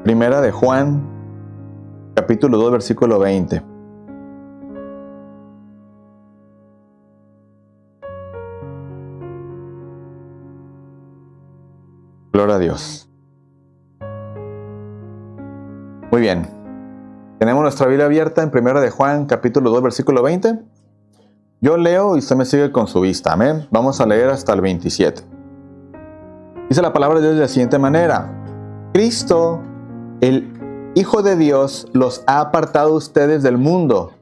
Primera de Juan, capítulo 2, versículo 20. Gloria a Dios. Muy bien. Tenemos nuestra Biblia abierta en Primera de Juan, capítulo 2, versículo 20. Yo leo y usted me sigue con su vista. Amén. Vamos a leer hasta el 27. Dice la palabra de Dios de la siguiente manera. Cristo, el Hijo de Dios, los ha apartado a ustedes del mundo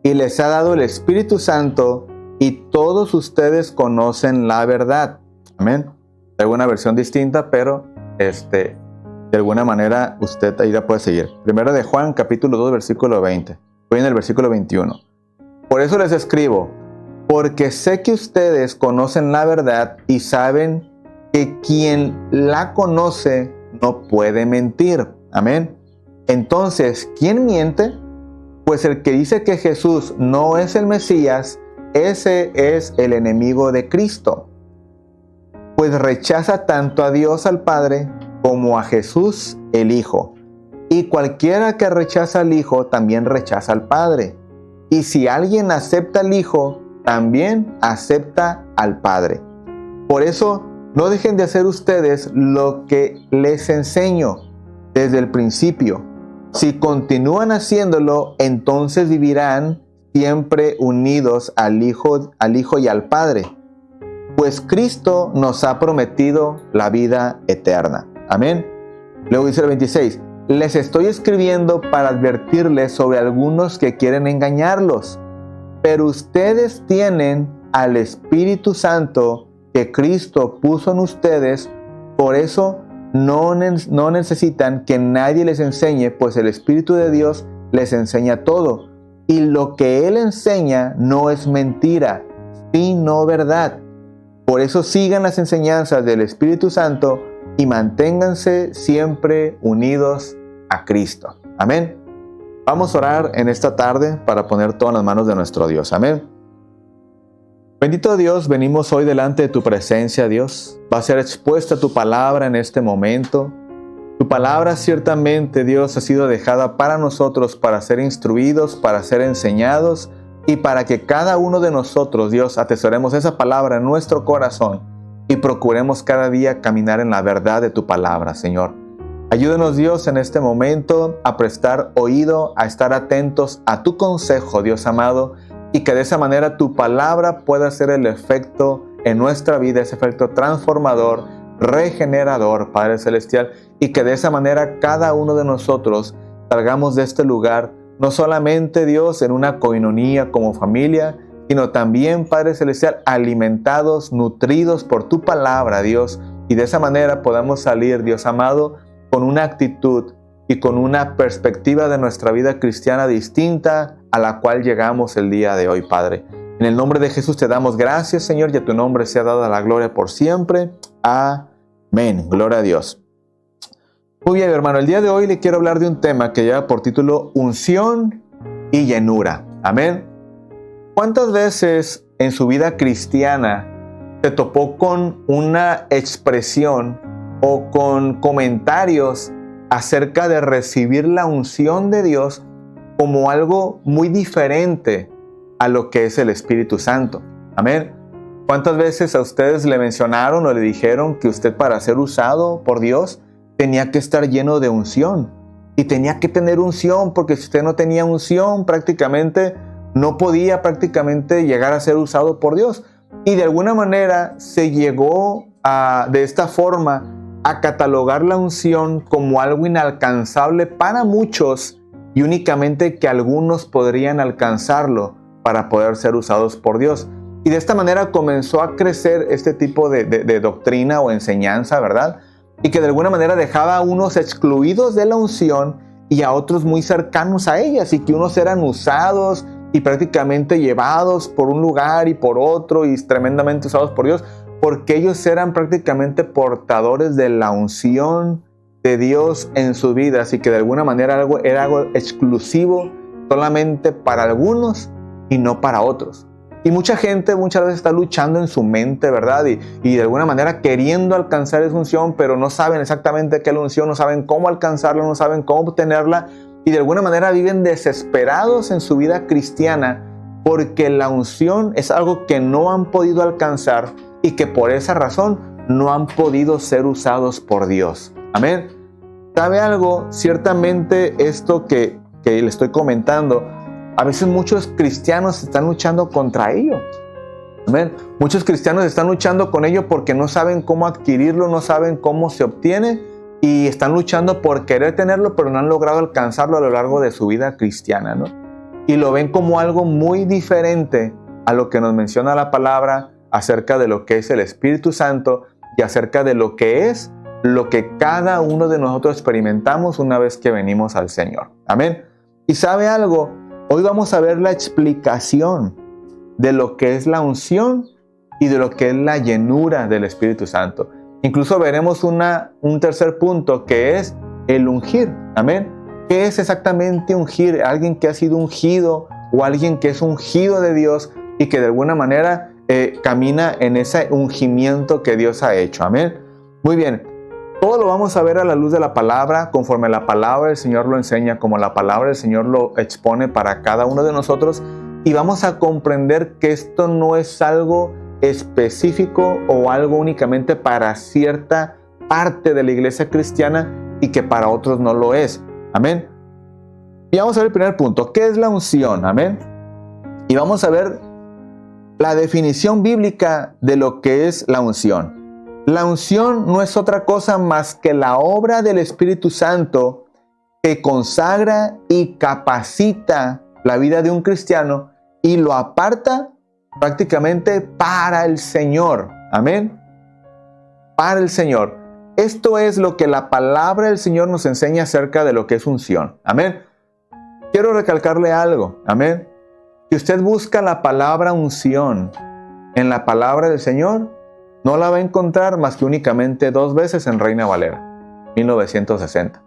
y les ha dado el Espíritu Santo y todos ustedes conocen la verdad. Amén. Hay una versión distinta, pero de alguna manera usted ahí la puede seguir. Primera de Juan, capítulo 2, versículo 20. Voy en el versículo 21. Por eso les escribo, porque sé que ustedes conocen la verdad y saben que quien la conoce no puede mentir. Amén. Entonces, ¿quién miente? Pues el que dice que Jesús no es el Mesías, ese es el enemigo de Cristo. Pues rechaza tanto a Dios al Padre como a Jesús el Hijo. Y cualquiera que rechaza al Hijo también rechaza al Padre. Y si alguien acepta al Hijo, también acepta al Padre. Por eso, no dejen de hacer ustedes lo que les enseño desde el principio. Si continúan haciéndolo, entonces vivirán siempre unidos al Hijo y al Padre. Pues Cristo nos ha prometido la vida eterna. Amén. Luego dice el 26. Les estoy escribiendo para advertirles sobre algunos que quieren engañarlos. Pero ustedes tienen al Espíritu Santo que Cristo puso en ustedes. Por eso no necesitan que nadie les enseñe, pues el Espíritu de Dios les enseña todo. Y lo que Él enseña no es mentira, sino verdad. Por eso sigan las enseñanzas del Espíritu Santo y manténganse siempre unidos a Cristo. Amén. Vamos a orar en esta tarde para poner todo en las manos de nuestro Dios. Amén. Bendito Dios, venimos hoy delante de tu presencia, Dios. Va a ser expuesta tu palabra en este momento. Tu palabra ciertamente, Dios, ha sido dejada para nosotros, para ser instruidos, para ser enseñados y para que cada uno de nosotros, Dios, atesoremos esa palabra en nuestro corazón y procuremos cada día caminar en la verdad de tu palabra, Señor. Ayúdenos, Dios, en este momento a prestar oído, a estar atentos a tu consejo, Dios amado, y que de esa manera tu palabra pueda hacer el efecto en nuestra vida, ese efecto transformador, regenerador, Padre Celestial, y que de esa manera cada uno de nosotros salgamos de este lugar, no solamente, Dios, en una coinonía como familia, sino también, Padre Celestial, alimentados, nutridos por tu palabra, Dios, y de esa manera podamos salir, Dios amado, con una actitud y con una perspectiva de nuestra vida cristiana distinta a la cual llegamos el día de hoy, Padre. En el nombre de Jesús te damos gracias, Señor, y a tu nombre sea dada la gloria por siempre. Amén. Gloria a Dios. Muy bien, hermano, el día de hoy le quiero hablar de un tema que lleva por título Unción y Llenura. Amén. ¿Cuántas veces en su vida cristiana se topó con una expresión o con comentarios acerca de recibir la unción de Dios como algo muy diferente a lo que es el Espíritu Santo? Amén. ¿Cuántas veces a ustedes le mencionaron o le dijeron que usted, para ser usado por Dios, tenía que estar lleno de unción? Y tenía que tener unción, porque si usted no tenía unción, prácticamente no podía llegar a ser usado por Dios. Y de alguna manera se llegó de esta forma a catalogar la unción como algo inalcanzable para muchos y únicamente que algunos podrían alcanzarlo para poder ser usados por Dios. Y de esta manera comenzó a crecer este tipo de doctrina o enseñanza, ¿verdad? Y que de alguna manera dejaba a unos excluidos de la unción y a otros muy cercanos a ellas, y que unos eran usados y prácticamente llevados por un lugar y por otro y tremendamente usados por Dios, porque ellos eran prácticamente portadores de la unción de Dios en su vida. Así que de alguna manera era algo exclusivo solamente para algunos y no para otros. Y mucha gente muchas veces está luchando en su mente, ¿verdad? Y de alguna manera queriendo alcanzar esa unción, pero no saben exactamente qué es la unción, no saben cómo alcanzarla, no saben cómo obtenerla. Y de alguna manera viven desesperados en su vida cristiana porque la unción es algo que no han podido alcanzar y que por esa razón no han podido ser usados por Dios. Amén. ¿Sabe algo? Ciertamente esto que le estoy comentando, a veces muchos cristianos están luchando contra ello. Amén. Muchos cristianos están luchando con ello porque no saben cómo adquirirlo, no saben cómo se obtiene y están luchando por querer tenerlo, pero no han logrado alcanzarlo a lo largo de su vida cristiana, ¿no? Y lo ven como algo muy diferente a lo que nos menciona la palabra acerca de lo que es el Espíritu Santo y acerca de lo que es lo que cada uno de nosotros experimentamos una vez que venimos al Señor. Amén. ¿Y sabe algo? Hoy vamos a ver la explicación de lo que es la unción y de lo que es la llenura del Espíritu Santo. Incluso veremos un tercer punto que es el ungir. Amén. ¿Qué es exactamente ungir? Alguien que ha sido ungido o alguien que es ungido de Dios y que de alguna manera camina en ese ungimiento que Dios ha hecho. Amén. Muy bien. Todo lo vamos a ver a la luz de la palabra, conforme la palabra del Señor lo enseña, como la palabra del Señor lo expone para cada uno de nosotros. Y vamos a comprender que esto no es algo específico o algo únicamente para cierta parte de la iglesia cristiana y que para otros no lo es. Amén. Y vamos a ver el primer punto. ¿Qué es la unción? Amén. Y vamos a ver la definición bíblica de lo que es la unción. La unción no es otra cosa más que la obra del Espíritu Santo que consagra y capacita la vida de un cristiano y lo aparta prácticamente para el Señor. Amén. Para el Señor. Esto es lo que la palabra del Señor nos enseña acerca de lo que es unción. Amén. Quiero recalcarle algo. Amén. Si usted busca la palabra unción en la palabra del Señor, no la va a encontrar más que únicamente 2 veces en Reina Valera, 1960.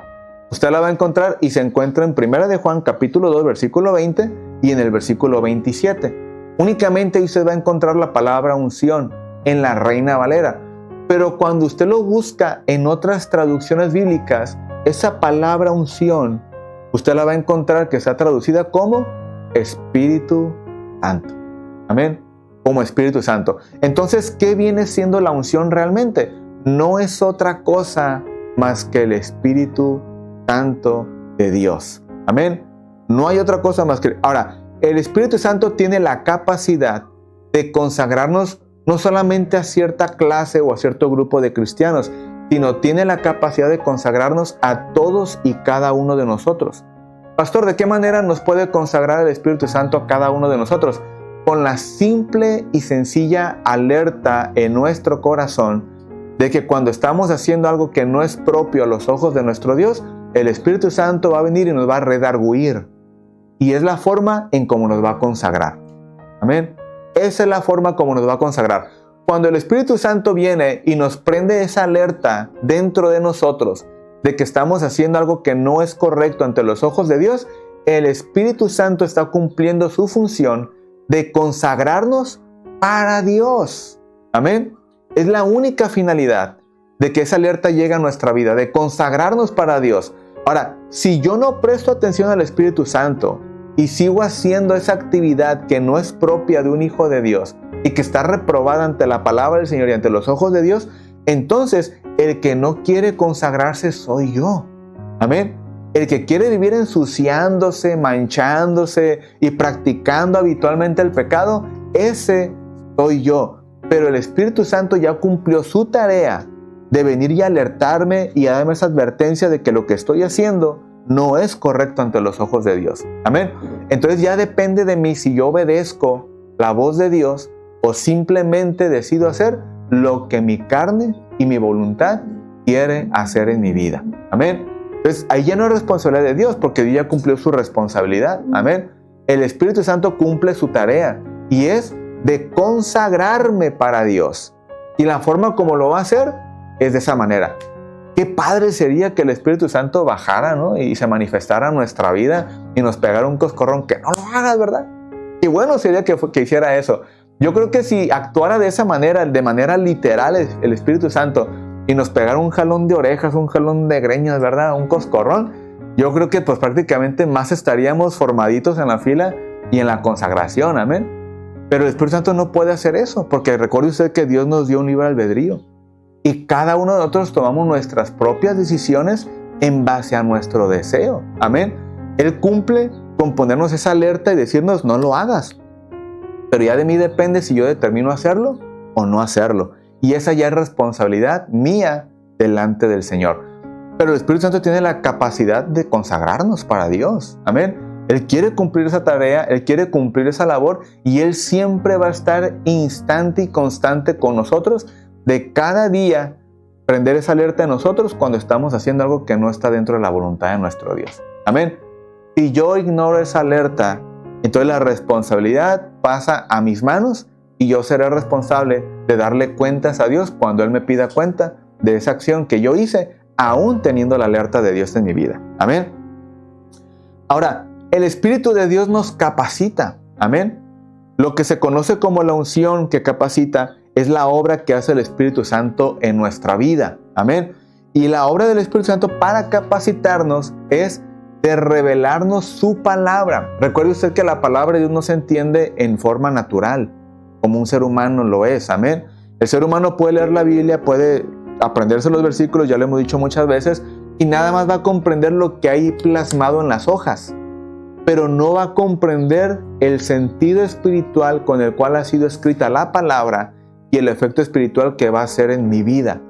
Usted la va a encontrar y se encuentra en 1 de Juan capítulo 2 versículo 20 y en el versículo 27. Únicamente usted va a encontrar la palabra unción en la Reina Valera. Pero cuando usted lo busca en otras traducciones bíblicas, esa palabra unción, usted la va a encontrar que está traducida como Espíritu Santo. Amén. Como Espíritu Santo. Entonces, ¿qué viene siendo la unción realmente? No es otra cosa más que el Espíritu Santo de Dios. Amén. No hay otra cosa más que... Ahora, el Espíritu Santo tiene la capacidad de consagrarnos no solamente a cierta clase o a cierto grupo de cristianos, sino tiene la capacidad de consagrarnos a todos y cada uno de nosotros. Pastor, ¿de qué manera nos puede consagrar el Espíritu Santo a cada uno de nosotros? Con la simple y sencilla alerta en nuestro corazón de que cuando estamos haciendo algo que no es propio a los ojos de nuestro Dios, el Espíritu Santo va a venir y nos va a redarguir. Y es la forma en cómo nos va a consagrar. Amén. Esa es la forma como nos va a consagrar. Cuando el Espíritu Santo viene y nos prende esa alerta dentro de nosotros de que estamos haciendo algo que no es correcto ante los ojos de Dios, el Espíritu Santo está cumpliendo su función de consagrarnos para Dios. Amén. Es la única finalidad de que esa alerta llegue a nuestra vida, de consagrarnos para Dios. Ahora, si yo no presto atención al Espíritu Santo y sigo haciendo esa actividad que no es propia de un hijo de Dios y que está reprobada ante la palabra del Señor y ante los ojos de Dios, entonces el que no quiere consagrarse soy yo. Amén. El que quiere vivir ensuciándose, manchándose y practicando habitualmente el pecado, ese soy yo. Pero el Espíritu Santo ya cumplió su tarea de venir y alertarme y darme esa advertencia de que lo que estoy haciendo no es correcto ante los ojos de Dios. Amén. Entonces ya depende de mí si yo obedezco la voz de Dios o simplemente decido hacer lo que mi carne y mi voluntad quiere hacer en mi vida. Amén. Entonces ahí ya no es responsabilidad de Dios porque Dios ya cumplió su responsabilidad. Amén. El Espíritu Santo cumple su tarea y es de consagrarme para Dios. Y la forma como lo va a hacer es de esa manera. Qué padre sería que el Espíritu Santo bajara, ¿no? Y se manifestara en nuestra vida y nos pegara un coscorrón. Que no lo hagas, ¿verdad? Y bueno sería que hiciera eso. Yo creo que si actuara de esa manera, de manera literal, el Espíritu Santo, y nos pegara un jalón de orejas, un jalón de greñas, ¿verdad? Un coscorrón, yo creo que pues prácticamente más estaríamos formaditos en la fila y en la consagración, amén. Pero el Espíritu Santo no puede hacer eso, porque recuerde usted que Dios nos dio un libre albedrío. Y cada uno de nosotros tomamos nuestras propias decisiones en base a nuestro deseo, amén. Él cumple con ponernos esa alerta y decirnos, no lo hagas. Pero ya de mí depende si yo determino hacerlo o no hacerlo. Y esa ya es responsabilidad mía delante del Señor. Pero el Espíritu Santo tiene la capacidad de consagrarnos para Dios. Amén. Él quiere cumplir esa tarea, Él quiere cumplir esa labor y Él siempre va a estar instante y constante con nosotros, de cada día prender esa alerta en nosotros cuando estamos haciendo algo que no está dentro de la voluntad de nuestro Dios. Amén. Si yo ignoro esa alerta, entonces la responsabilidad pasa a mis manos y yo seré responsable de darle cuentas a Dios cuando Él me pida cuenta de esa acción que yo hice, aún teniendo la alerta de Dios en mi vida. Amén. Ahora, el Espíritu de Dios nos capacita. Amén. Lo que se conoce como la unción que capacita es la obra que hace el Espíritu Santo en nuestra vida. Amén. Y la obra del Espíritu Santo para capacitarnos es de revelarnos su palabra. Recuerde usted que la palabra de Dios no se entiende en forma natural, como un ser humano lo es. Amén. El ser humano puede leer la Biblia, puede aprenderse los versículos, ya lo hemos dicho muchas veces, y nada más va a comprender lo que hay plasmado en las hojas, pero no va a comprender el sentido espiritual con el cual ha sido escrita la palabra y el efecto espiritual que va a hacer en mi vida.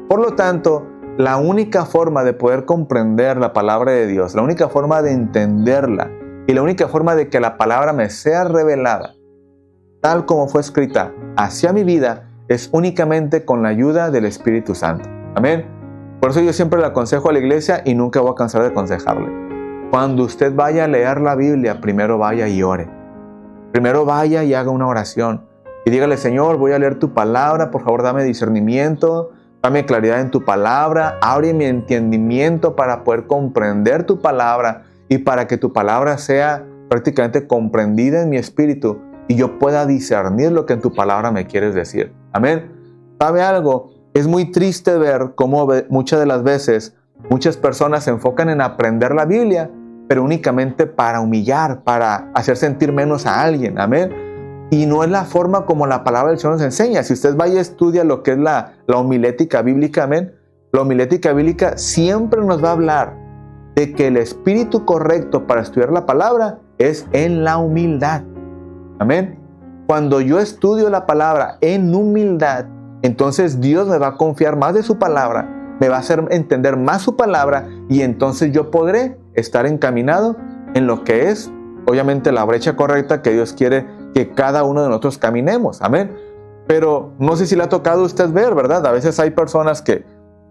Por lo tanto, la única forma de poder comprender la palabra de Dios, la única forma de entenderla y la única forma de que la palabra me sea revelada tal como fue escrita hacia mi vida es únicamente con la ayuda del Espíritu Santo. Amén. Por eso yo siempre le aconsejo a la iglesia y nunca voy a cansar de aconsejarle. Cuando usted vaya a leer la Biblia, primero vaya y ore. Primero vaya y haga una oración y dígale, Señor, voy a leer tu palabra, por favor dame discernimiento, dame claridad en tu palabra, abre mi entendimiento para poder comprender tu palabra y para que tu palabra sea prácticamente comprendida en mi espíritu y yo pueda discernir lo que en tu palabra me quieres decir. Amén. ¿Sabe algo? Es muy triste ver cómo muchas de las veces muchas personas se enfocan en aprender la Biblia, pero únicamente para humillar, para hacer sentir menos a alguien. Amén. Y no es la forma como la palabra del Señor nos enseña. Si usted vaya y estudia lo que es la homilética bíblica, amén, la homilética bíblica siempre nos va a hablar de que el espíritu correcto para estudiar la palabra es en la humildad. Amén. Cuando yo estudio la palabra en humildad, entonces Dios me va a confiar más de su palabra, me va a hacer entender más su palabra y entonces yo podré estar encaminado en lo que es, obviamente, la brecha correcta que Dios quiere que cada uno de nosotros caminemos. Amén. Pero no sé si le ha tocado a usted ver, ¿verdad? A veces hay personas que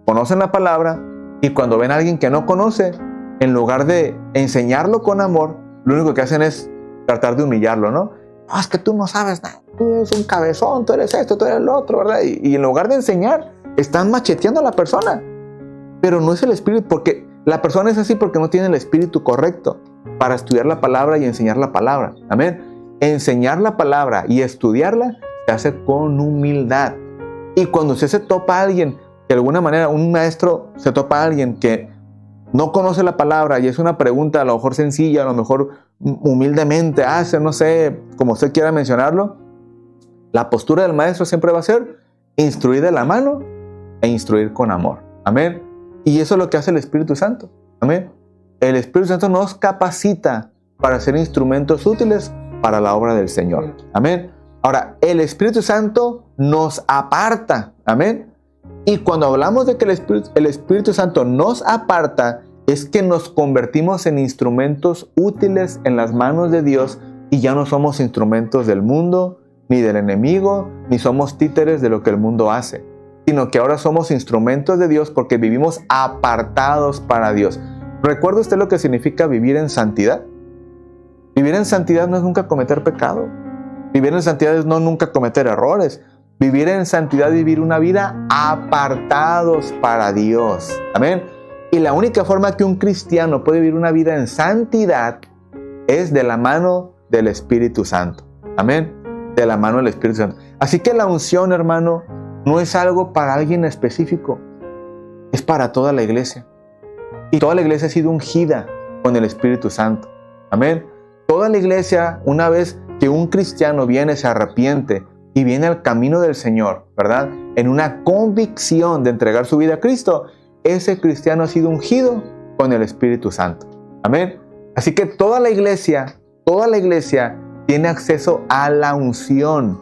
conocen la palabra y cuando ven a alguien que no conoce, en lugar de enseñarlo con amor, lo único que hacen es tratar de humillarlo, ¿no? Es que tú no sabes nada, tú eres un cabezón, tú eres esto, tú eres lo otro, ¿verdad? Y en lugar de enseñar, están macheteando a la persona. Pero no es el espíritu, porque la persona es así porque no tiene el espíritu correcto para estudiar la palabra y enseñar la palabra. Amén. Enseñar la palabra y estudiarla se hace con humildad. Y cuando usted se topa a alguien, de alguna manera, un maestro se topa a alguien que no conoce la palabra y es una pregunta a lo mejor sencilla, a lo mejor humildemente hace, no sé, como usted quiera mencionarlo, la postura del maestro siempre va a ser instruir de la mano e instruir con amor. Amén. Y eso es lo que hace el Espíritu Santo. Amén. El Espíritu Santo nos capacita para ser instrumentos útiles para la obra del Señor. Amén. Ahora, el Espíritu Santo nos aparta. Amén. Y cuando hablamos de que el Espíritu Santo nos aparta, es que nos convertimos en instrumentos útiles en las manos de Dios y ya no somos instrumentos del mundo, ni del enemigo, ni somos títeres de lo que el mundo hace, sino que ahora somos instrumentos de Dios porque vivimos apartados para Dios. ¿Recuerda usted lo que significa vivir en santidad? Vivir en santidad no es nunca cometer pecado. Vivir en santidad es no nunca cometer errores. Vivir en santidad, vivir una vida apartados para Dios. Amén. Y la única forma que un cristiano puede vivir una vida en santidad es de la mano del Espíritu Santo. Amén. De la mano del Espíritu Santo. Así que la unción, hermano, no es algo para alguien específico. Es para toda la iglesia. Y toda la iglesia ha sido ungida con el Espíritu Santo. Amén. Toda la iglesia, una vez que un cristiano viene, se arrepiente y viene al camino del Señor, ¿verdad? En una convicción de entregar su vida a Cristo, ese cristiano ha sido ungido con el Espíritu Santo. Amén. Así que toda la iglesia tiene acceso a la unción.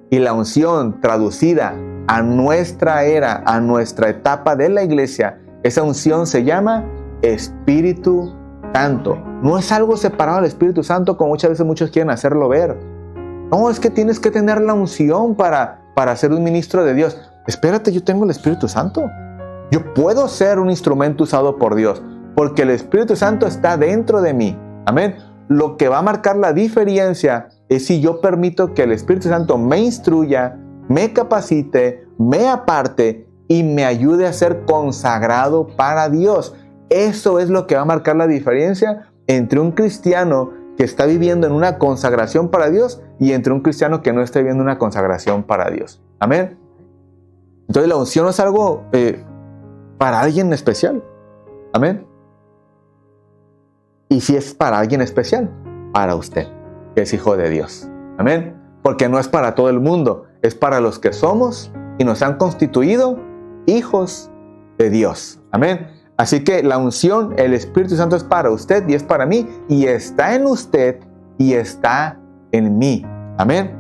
Y la unción traducida a nuestra era, a nuestra etapa de la iglesia, esa unción se llama Espíritu Santo. No es algo separado del Espíritu Santo como muchas veces muchos quieren hacerlo ver. No, es que tienes que tener la unción para ser un ministro de Dios. Espérate, yo tengo el Espíritu Santo. Yo puedo ser un instrumento usado por Dios, porque el Espíritu Santo está dentro de mí. Amén. Lo que va a marcar la diferencia es si yo permito que el Espíritu Santo me instruya, me capacite, me aparte y me ayude a ser consagrado para Dios. Eso es lo que va a marcar la diferencia entre un cristiano que está viviendo en una consagración para Dios y entre un cristiano que no está viviendo una consagración para Dios. Amén. Entonces la unción no es algo para alguien especial. Amén. Y si es para alguien especial, para usted, que es hijo de Dios. Amén. Porque no es para todo el mundo, es para los que somos y nos han constituido hijos de Dios. Amén. Así que la unción, el Espíritu Santo es para usted y es para mí, y está en usted y está en mí. Amén.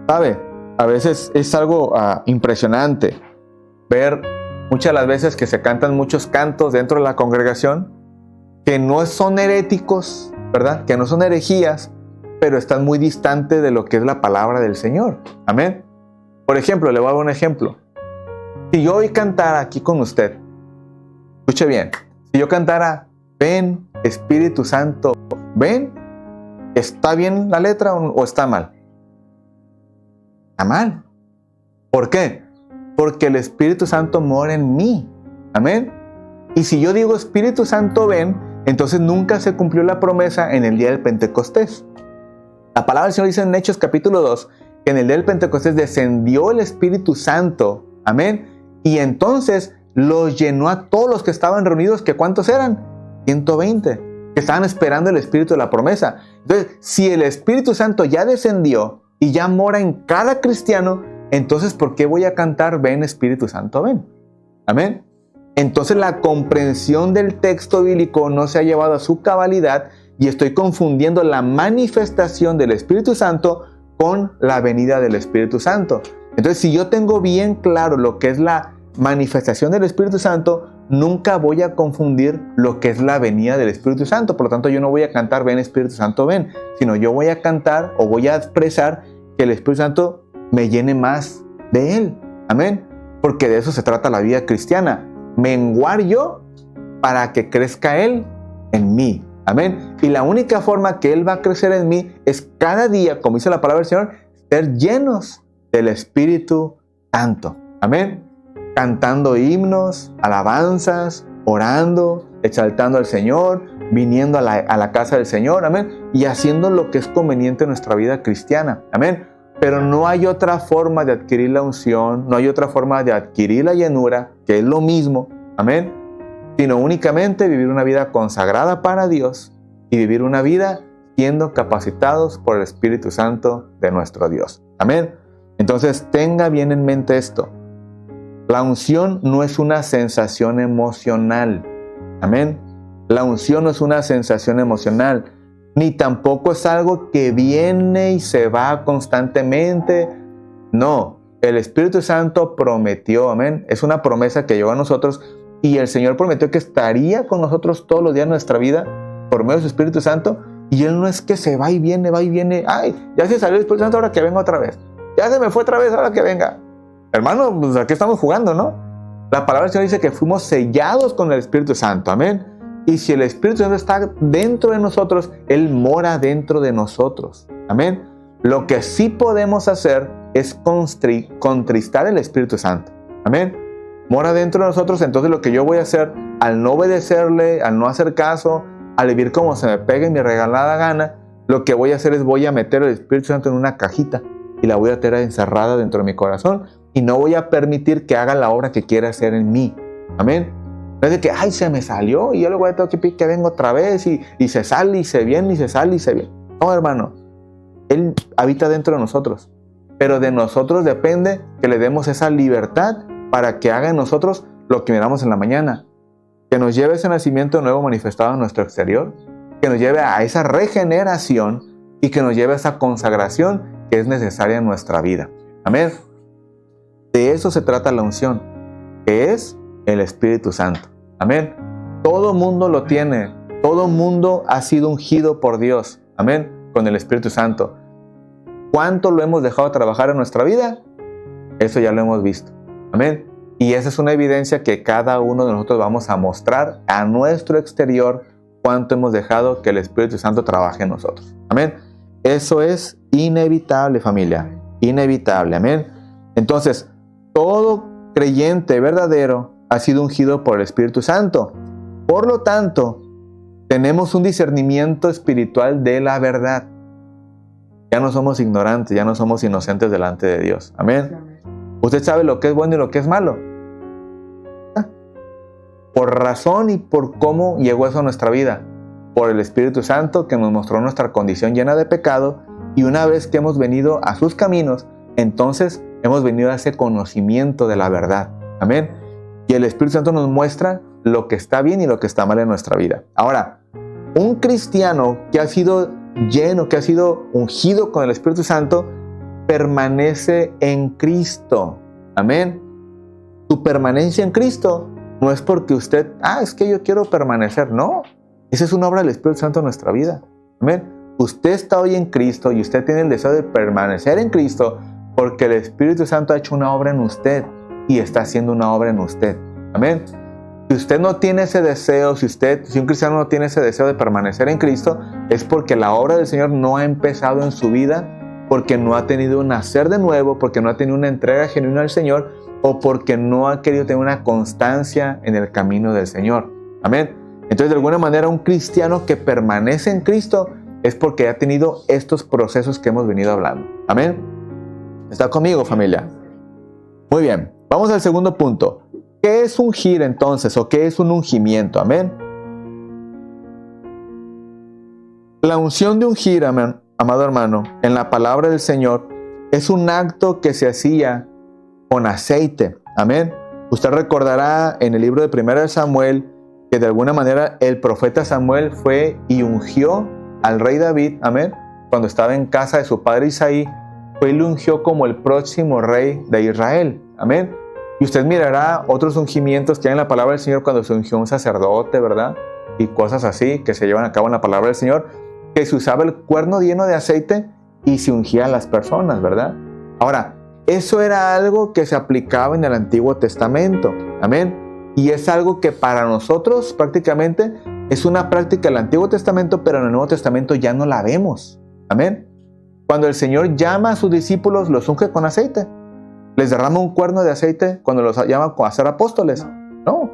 ¿Sabe? A veces es algo impresionante ver muchas de las veces que se cantan muchos cantos dentro de la congregación que no son heréticos, ¿verdad? Que no son herejías, pero están muy distantes de lo que es la palabra del Señor. Amén. Por ejemplo, le voy a dar un ejemplo. Si yo hoy cantara aquí con usted, escuche bien, si yo cantara, ven Espíritu Santo, ven, ¿está bien la letra o está mal? Está mal. ¿Por qué? Porque el Espíritu Santo mora en mí. Amén. Y si yo digo Espíritu Santo, ven, entonces nunca se cumplió la promesa en el día del Pentecostés. La palabra del Señor dice en Hechos capítulo 2 que en el día del Pentecostés descendió el Espíritu Santo. Amén. Y entonces los llenó a todos los que estaban reunidos, que ¿cuántos eran? 120, que estaban esperando el Espíritu de la promesa. Entonces, si el Espíritu Santo ya descendió y ya mora en cada cristiano, entonces ¿por qué voy a cantar ven Espíritu Santo, ven? Amén. Entonces la comprensión del texto bíblico no se ha llevado a su cabalidad y estoy confundiendo la manifestación del Espíritu Santo con la venida del Espíritu Santo. Entonces, si yo tengo bien claro lo que es la manifestación del Espíritu Santo, nunca voy a confundir lo que es la venida del Espíritu Santo. Por lo tanto, yo no voy a cantar ven Espíritu Santo, ven, sino yo voy a cantar o voy a expresar que el Espíritu Santo me llene más de Él. Amén. Porque de eso se trata la vida cristiana. Menguar yo para que crezca Él en mí. Amén. Y la única forma que Él va a crecer en mí es cada día, como dice la palabra del Señor, ser llenos del Espíritu Santo. Amén. Cantando himnos, alabanzas, orando, exaltando al Señor, viniendo a la casa del Señor. Amén. Y haciendo lo que es conveniente en nuestra vida cristiana. Amén. Pero no hay otra forma de adquirir la unción, no hay otra forma de adquirir la llenura, que es lo mismo, amén, sino únicamente vivir una vida consagrada para Dios y vivir una vida siendo capacitados por el Espíritu Santo de nuestro Dios. Amén. Entonces tenga bien en mente esto. La unción no es una sensación emocional. Amén. La unción no es una sensación emocional. Ni tampoco es algo que viene y se va constantemente. No, el Espíritu Santo prometió, amén. Es una promesa que llegó a nosotros y el Señor prometió que estaría con nosotros todos los días de nuestra vida por medio de su Espíritu Santo. Y Él no es que se va y viene, va y viene. Ay, ya se salió el Espíritu Santo, ahora que venga otra vez. Ya se me fue otra vez, ahora que venga. Hermano, pues aquí estamos jugando, ¿no? La palabra del Señor dice que fuimos sellados con el Espíritu Santo, amén. Y si el Espíritu Santo está dentro de nosotros, Él mora dentro de nosotros. Amén. Lo que sí podemos hacer es contristar el Espíritu Santo. Amén. Mora dentro de nosotros, entonces lo que yo voy a hacer al no obedecerle, al no hacer caso, al vivir como se me pegue mi regalada gana, lo que voy a hacer es voy a meter el Espíritu Santo en una cajita y la voy a tener encerrada dentro de mi corazón y no voy a permitir que haga la obra que quiere hacer en mí. Amén. No es de que, ay, se me salió y yo luego tengo que pedir que venga otra vez y se sale y se viene y se sale y se viene. No, hermano. Él habita dentro de nosotros. Pero de nosotros depende que le demos esa libertad para que haga en nosotros lo que miramos en la mañana. Que nos lleve ese nacimiento nuevo manifestado en nuestro exterior. Que nos lleve a esa regeneración y que nos lleve a esa consagración que es necesaria en nuestra vida. Amén. De eso se trata la unción, que es el Espíritu Santo. Amén. Todo mundo lo tiene. Todo mundo ha sido ungido por Dios. Amén. Con el Espíritu Santo. ¿Cuánto lo hemos dejado trabajar en nuestra vida? Eso ya lo hemos visto. Amén. Y esa es una evidencia que cada uno de nosotros vamos a mostrar a nuestro exterior cuánto hemos dejado que el Espíritu Santo trabaje en nosotros. Amén. Eso es inevitable, familia. Inevitable. Amén. Entonces, todo creyente verdadero ha sido ungido por el Espíritu Santo. Por lo tanto, tenemos un discernimiento espiritual de la verdad. Ya no somos ignorantes, ya no somos inocentes delante de Dios. Amén. Usted sabe lo que es bueno y lo que es malo. Por razón y por cómo llegó eso a nuestra vida. Por el Espíritu Santo que nos mostró nuestra condición llena de pecado. Y una vez que hemos venido a sus caminos, entonces hemos venido a ese conocimiento de la verdad. Amén. Y el Espíritu Santo nos muestra lo que está bien y lo que está mal en nuestra vida. Ahora, un cristiano que ha sido lleno, que ha sido ungido con el Espíritu Santo, permanece en Cristo. Amén. Tu permanencia en Cristo no es porque usted, es que yo quiero permanecer. No, esa es una obra del Espíritu Santo en nuestra vida. Amén. Usted está hoy en Cristo y usted tiene el deseo de permanecer en Cristo porque el Espíritu Santo ha hecho una obra en usted y está haciendo una obra en usted. Amén. Si usted no tiene ese deseo, si un cristiano no tiene ese deseo de permanecer en Cristo, es porque la obra del Señor no ha empezado en su vida, porque no ha tenido un nacer de nuevo, porque no ha tenido una entrega genuina al Señor, o porque no ha querido tener una constancia en el camino del Señor. Amén. Entonces, de alguna manera, un cristiano que permanece en Cristo es porque ha tenido estos procesos que hemos venido hablando. Amén. ¿Está conmigo, familia? Muy bien. Vamos al segundo punto. ¿Qué es ungir entonces? ¿O qué es un ungimiento? Amén. La unción de ungir, amén, amado hermano, en la palabra del Señor, es un acto que se hacía con aceite. Amén. Usted recordará en el libro de 1 Samuel que de alguna manera el profeta Samuel fue y ungió al rey David. Amén. Cuando estaba en casa de su padre Isaí, fue y lo ungió como el próximo rey de Israel. Amén. Y usted mirará otros ungimientos que hay en la palabra del Señor cuando se ungió un sacerdote, ¿verdad? Y cosas así que se llevan a cabo en la palabra del Señor, que se usaba el cuerno lleno de aceite y se ungía a las personas, ¿verdad? Ahora, eso era algo que se aplicaba en el Antiguo Testamento. Amén. Y es algo que para nosotros prácticamente es una práctica del Antiguo Testamento, pero en el Nuevo Testamento ya no la vemos. Amén. Cuando el Señor llama a sus discípulos, los unge con aceite. ¿Les derrama un cuerno de aceite cuando los llama a ser apóstoles? No.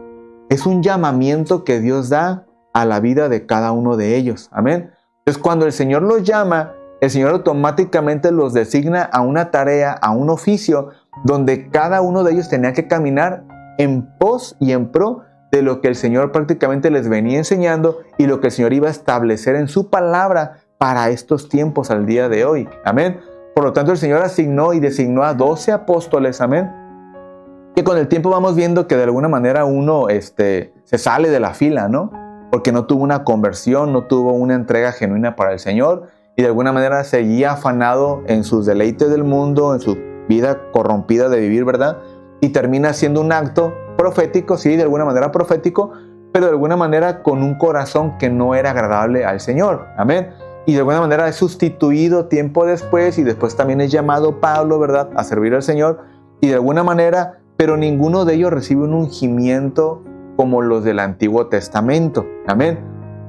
Es un llamamiento que Dios da a la vida de cada uno de ellos. Amén. Entonces, cuando el Señor los llama, el Señor automáticamente los designa a una tarea, a un oficio, donde cada uno de ellos tenía que caminar en pos y en pro de lo que el Señor prácticamente les venía enseñando y lo que el Señor iba a establecer en su palabra para estos tiempos al día de hoy. Amén. Por lo tanto, el Señor asignó y designó a 12 apóstoles, amén, que con el tiempo vamos viendo que de alguna manera uno se sale de la fila, ¿no? Porque no tuvo una conversión, no tuvo una entrega genuina para el Señor y de alguna manera seguía afanado en sus deleites del mundo, en su vida corrompida de vivir, ¿verdad? Y termina siendo un acto profético, sí, de alguna manera profético, pero de alguna manera con un corazón que no era agradable al Señor, amén. Y de alguna manera es sustituido tiempo después y después también es llamado Pablo, ¿verdad?, a servir al Señor. Y de alguna manera, pero ninguno de ellos recibe un ungimiento como los del Antiguo Testamento. Amén.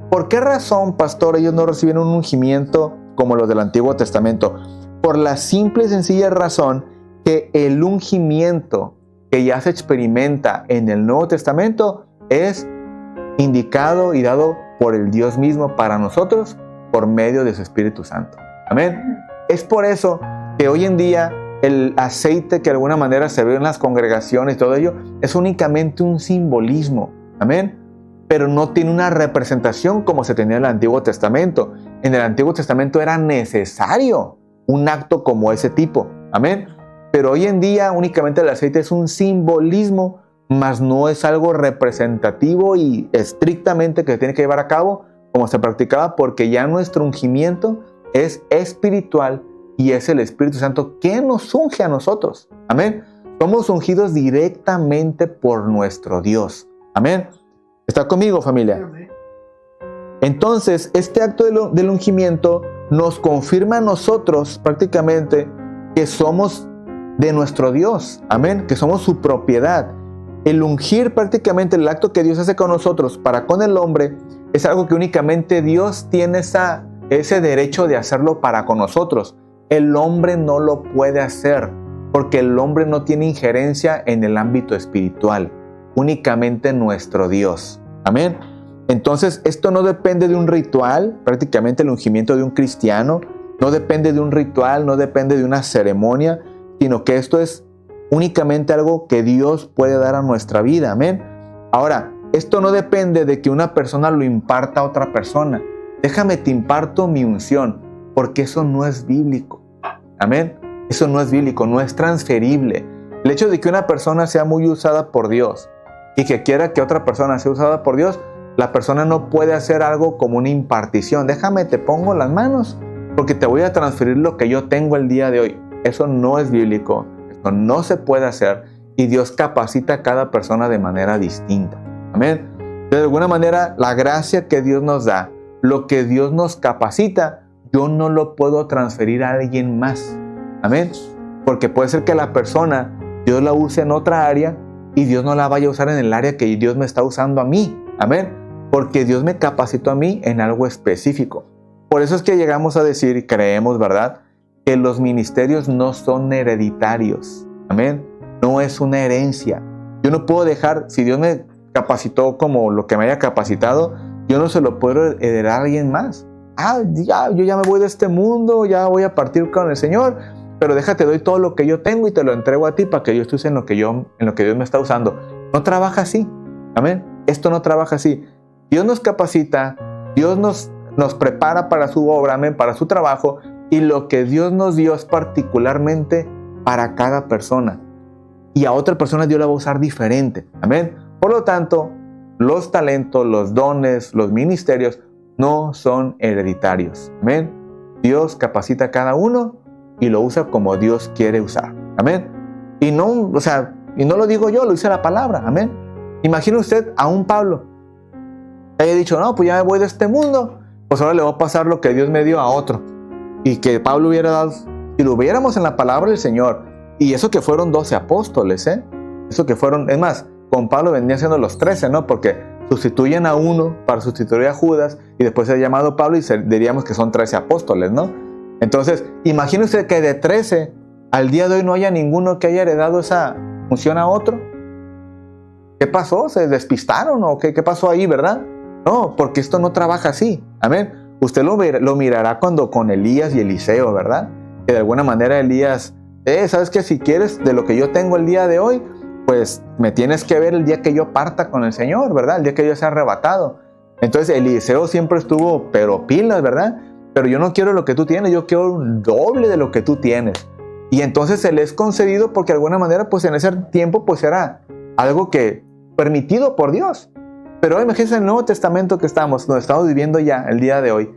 ¿Por qué razón, pastor, ellos no reciben un ungimiento como los del Antiguo Testamento? Por la simple y sencilla razón que el ungimiento que ya se experimenta en el Nuevo Testamento es indicado y dado por el Dios mismo para nosotros por medio de su Espíritu Santo. Amén. Es por eso que hoy en día el aceite que de alguna manera se ve en las congregaciones y todo ello es únicamente un simbolismo. Amén. Pero no tiene una representación como se tenía en el Antiguo Testamento. En el Antiguo Testamento era necesario un acto como ese tipo. Amén. Pero hoy en día únicamente el aceite es un simbolismo, mas no es algo representativo y estrictamente que se tiene que llevar a cabo como se practicaba, porque ya nuestro ungimiento es espiritual y es el Espíritu Santo que nos unge a nosotros. Amén. Somos ungidos directamente por nuestro Dios. Amén. ¿Está conmigo, familia? Entonces, este acto del ungimiento nos confirma a nosotros prácticamente que somos de nuestro Dios. Amén. Que somos su propiedad. El ungir prácticamente el acto que Dios hace con nosotros para con el hombre es algo que únicamente Dios tiene ese derecho de hacerlo para con nosotros. El hombre no lo puede hacer porque el hombre no tiene injerencia en el ámbito espiritual, únicamente nuestro Dios. Amén. Entonces, esto no depende de un ritual, prácticamente el ungimiento de un cristiano, no depende de un ritual, no depende de una ceremonia, sino que esto es únicamente algo que Dios puede dar a nuestra vida. Amén. Ahora, esto no depende de que una persona lo imparta a otra persona. Déjame te imparto mi unción, porque eso no es bíblico. Amén. Eso no es bíblico, no es transferible. El hecho de que una persona sea muy usada por Dios y que quiera que otra persona sea usada por Dios, la persona no puede hacer algo como una impartición. Déjame te pongo las manos, porque te voy a transferir lo que yo tengo el día de hoy. Eso no es bíblico, eso no se puede hacer y Dios capacita a cada persona de manera distinta. Amén. De alguna manera, la gracia que Dios nos da, lo que Dios nos capacita, yo no lo puedo transferir a alguien más. Amén. Porque puede ser que la persona, Dios la use en otra área y Dios no la vaya a usar en el área que Dios me está usando a mí. Amén. Porque Dios me capacitó a mí en algo específico. Por eso es que llegamos a decir y creemos, ¿verdad?, que los ministerios no son hereditarios. Amén. No es una herencia. Yo no puedo dejar, si Dios me capacitó como lo que me haya capacitado, yo no se lo puedo heredar a alguien más. Yo ya me voy de este mundo, ya voy a partir con el Señor, pero déjate, doy todo lo que yo tengo y te lo entrego a ti para que yo esté en lo que Dios me está usando. No trabaja así. Amén. Esto no trabaja así. Dios nos capacita, Dios nos prepara para su obra, amén, para su trabajo, y lo que Dios nos dio es particularmente para cada persona. Y a otra persona Dios la va a usar diferente. Amén. Por lo tanto, los talentos, los dones, los ministerios no son hereditarios. Amén. Dios capacita a cada uno y lo usa como Dios quiere usar. Amén. Y no lo digo yo, lo dice la palabra. Amén. Imagine usted a un Pablo que haya dicho, no, pues ya me voy de este mundo, pues ahora le voy a pasar lo que Dios me dio a otro. Y que Pablo hubiera dado, si lo hubiéramos en la palabra del Señor, y eso que fueron 12 apóstoles, eso que fueron, es más, con Pablo vendrían siendo los 13, ¿no? Porque sustituyen a uno para sustituir a Judas y después se ha llamado Pablo y diríamos que son 13 apóstoles, ¿no? Entonces, imagine usted que de 13 al día de hoy no haya ninguno que haya heredado esa función a otro. ¿Qué pasó? ¿Se despistaron o qué pasó ahí, verdad? No, porque esto no trabaja así. Amén. Usted lo mirará cuando con Elías y Eliseo, ¿verdad? Que de alguna manera Elías, ¿sabes qué? Si quieres de lo que yo tengo el día de hoy, pues me tienes que ver el día que yo parta con el Señor, ¿verdad? El día que yo sea arrebatado. Entonces Eliseo siempre estuvo, pero pilas, ¿verdad? Pero yo no quiero lo que tú tienes, yo quiero un doble de lo que tú tienes. Y entonces se le es concedido porque de alguna manera, pues en ese tiempo, pues era algo que permitido por Dios. Pero imagínense en el Nuevo Testamento que donde estamos viviendo ya el día de hoy,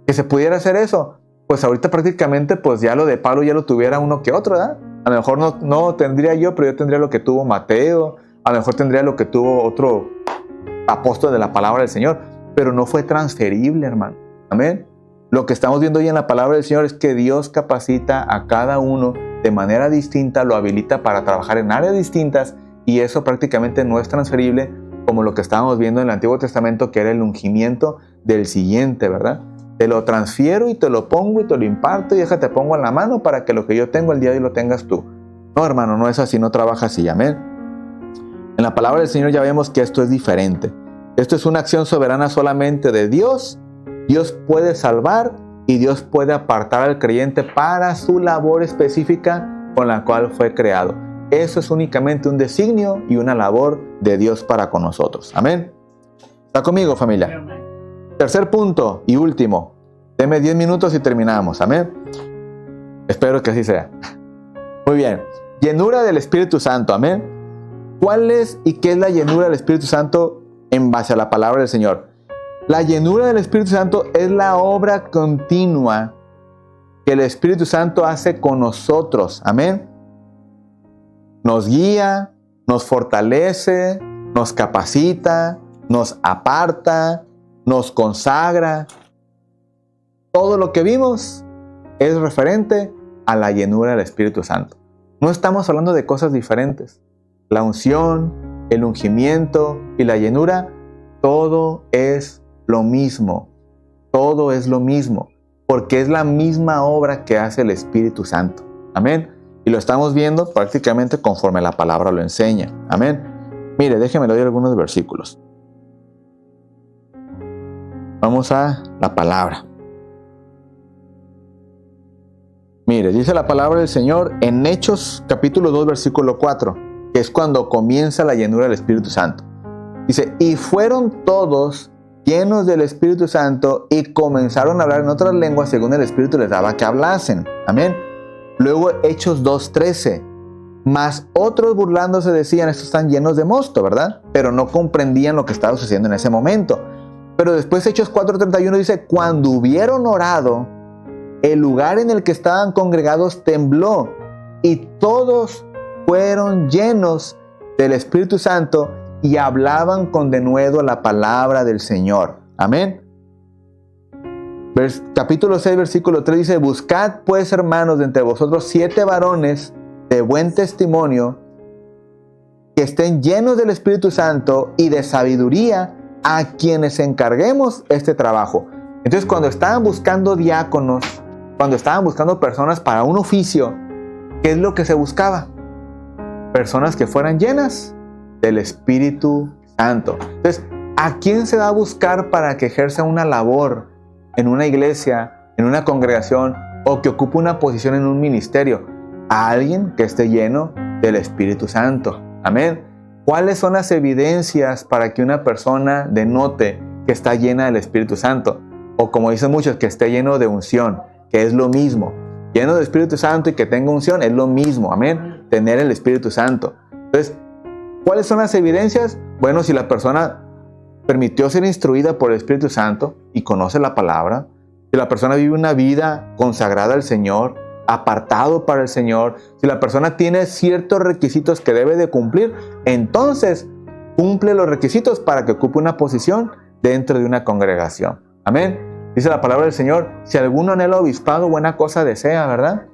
que se pudiera hacer eso. Pues ahorita prácticamente, pues ya lo de Pablo ya lo tuviera uno que otro, ¿verdad? A lo mejor no tendría yo, pero yo tendría lo que tuvo Mateo, a lo mejor tendría lo que tuvo otro apóstol de la palabra del Señor, pero no fue transferible, hermano. Amén. Lo que estamos viendo hoy en la palabra del Señor es que Dios capacita a cada uno de manera distinta, lo habilita para trabajar en áreas distintas, y eso prácticamente no es transferible, como lo que estábamos viendo en el Antiguo Testamento, que era el ungimiento del siguiente, ¿verdad? Te lo transfiero y te lo pongo y te lo imparto y déjate pongo en la mano para que lo que yo tengo el día de hoy lo tengas tú. No, hermano, no es así, no trabaja así, amén. En la palabra del Señor ya vemos que esto es diferente. Esto es una acción soberana solamente de Dios Dios puede salvar y Dios puede apartar al creyente para su labor específica con la cual fue creado. Eso es únicamente un designio y una labor de Dios para con nosotros. Amén. ¿Está conmigo, familia? Tercer punto y último. Deme 10 minutos y terminamos. Amén. Espero que así sea. Muy bien. Llenura del Espíritu Santo. Amén. ¿Cuál es y qué es la llenura del Espíritu Santo en base a la palabra del Señor? La llenura del Espíritu Santo es la obra continua que el Espíritu Santo hace con nosotros. Amén. Nos guía, nos fortalece, nos capacita, nos aparta, nos consagra. Todo lo que vimos es referente a la llenura del Espíritu Santo. No estamos hablando de cosas diferentes. La unción, el ungimiento y la llenura, todo es lo mismo. Todo es lo mismo, porque es la misma obra que hace el Espíritu Santo. Amén. Y lo estamos viendo prácticamente conforme la palabra lo enseña. Amén. Mire, déjeme leer algunos versículos. Vamos a la palabra. Mire, dice la palabra del Señor en Hechos capítulo 2, versículo 4, que es cuando comienza la llenura del Espíritu Santo. Dice, y fueron todos llenos del Espíritu Santo y comenzaron a hablar en otras lenguas según el Espíritu les daba que hablasen. Amén. Luego Hechos 2:13, mas otros burlándose decían, estos están llenos de mosto, ¿verdad? Pero no comprendían lo que estaba sucediendo en ese momento. Pero después Hechos 4:31 dice, cuando hubieron orado, el lugar en el que estaban congregados tembló y todos fueron llenos del Espíritu Santo y hablaban con denuedo la palabra del Señor. Amén. Capítulo 6, versículo 3 dice, buscad pues, hermanos, de entre vosotros 7 varones de buen testimonio, que estén llenos del Espíritu Santo y de sabiduría, a quienes encarguemos este trabajo. Entonces, cuando estaban buscando diáconos, cuando estaban buscando personas para un oficio, ¿qué es lo que se buscaba? Personas que fueran llenas del Espíritu Santo. Entonces, ¿a quién se va a buscar para que ejerza una labor en una iglesia, en una congregación o que ocupe una posición en un ministerio? A alguien que esté lleno del Espíritu Santo. Amén. ¿Cuáles son las evidencias para que una persona denote que está llena del Espíritu Santo? O como dicen muchos, que esté lleno de unción, que es lo mismo. Lleno del Espíritu Santo y que tenga unción es lo mismo. Amén. Tener el Espíritu Santo. Entonces, ¿cuáles son las evidencias? Bueno, si la persona permitió ser instruida por el Espíritu Santo y conoce la palabra, si la persona vive una vida consagrada al Señor, apartado para el Señor, si la persona tiene ciertos requisitos que debe de cumplir, entonces cumple los requisitos para que ocupe una posición dentro de una congregación. Amén. Dice la palabra del Señor, si alguno anhela obispado, buena cosa desea, ¿verdad?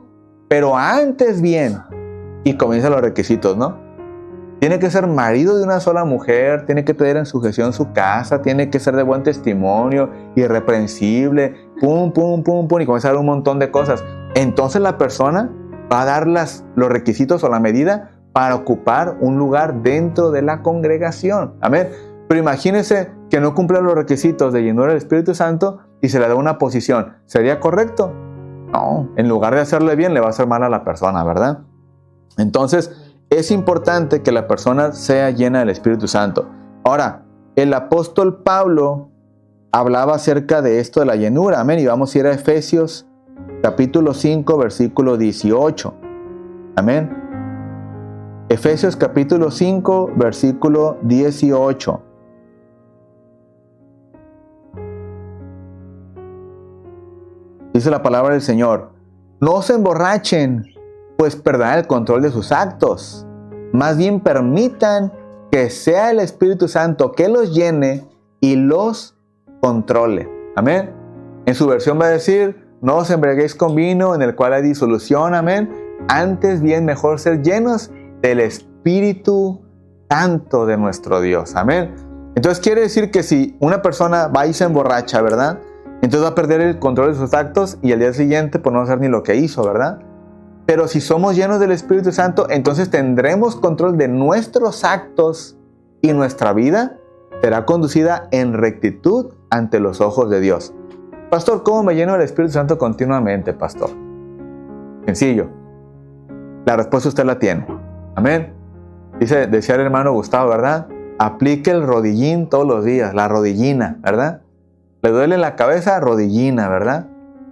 Pero antes bien, y comienzan los requisitos, ¿no? Tiene que ser marido de una sola mujer, tiene que tener en sujeción su casa, tiene que ser de buen testimonio, irreprensible, pum, pum, pum, pum, y comienza a dar un montón de cosas. Entonces la persona va a dar los requisitos o la medida para ocupar un lugar dentro de la congregación. Amén. Pero imagínese que no cumpla los requisitos de llenura del Espíritu Santo y se le da una posición. ¿Sería correcto? No. En lugar de hacerle bien, le va a hacer mal a la persona, ¿verdad? Entonces, es importante que la persona sea llena del Espíritu Santo. Ahora, el apóstol Pablo hablaba acerca de esto de la llenura. Amén. Y vamos a ir a Efesios capítulo 5, versículo 18. Amén. Efesios capítulo 5, versículo 18. Dice la palabra del Señor: no se emborrachen, pues perderán el control de sus actos. Más bien permitan que sea el Espíritu Santo que los llene y los controle. Amén. En su versión va a decir: no os embriaguéis con vino en el cual hay disolución. Amén. Antes bien mejor ser llenos del Espíritu Santo de nuestro Dios. Amén. Entonces quiere decir que si una persona va y se emborracha, ¿verdad? Entonces va a perder el control de sus actos y al día siguiente pues no va a hacer ni lo que hizo, ¿verdad? Pero si somos llenos del Espíritu Santo, entonces tendremos control de nuestros actos y nuestra vida será conducida en rectitud ante los ojos de Dios. Pastor, ¿cómo me lleno del Espíritu Santo continuamente, pastor? Sencillo. La respuesta usted la tiene. Amén. Decía el hermano Gustavo, ¿verdad? Aplique el rodillín todos los días, la rodillina, ¿verdad? Le duele la cabeza, rodillina, ¿verdad?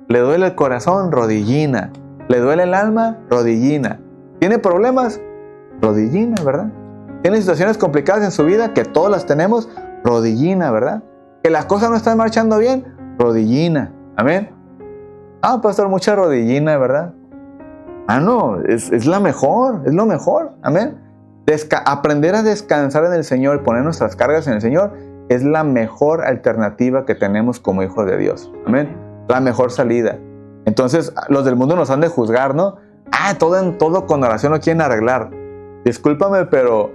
Le duele el corazón, rodillina. Le duele el alma, rodillina. ¿Tiene problemas? Rodillina, ¿verdad? ¿Tiene situaciones complicadas en su vida? Que todas las tenemos, rodillina, ¿verdad? ¿Que las cosas no están marchando bien? Rodillina. Amén. Pastor, mucha rodillina, ¿verdad? No, es la mejor, es lo mejor. Amén. Aprender a descansar en el Señor y poner nuestras cargas en el Señor es la mejor alternativa que tenemos como hijos de Dios. Amén. La mejor salida. Entonces, los del mundo nos han de juzgar, ¿no? Todo con oración lo quieren arreglar. Discúlpame, pero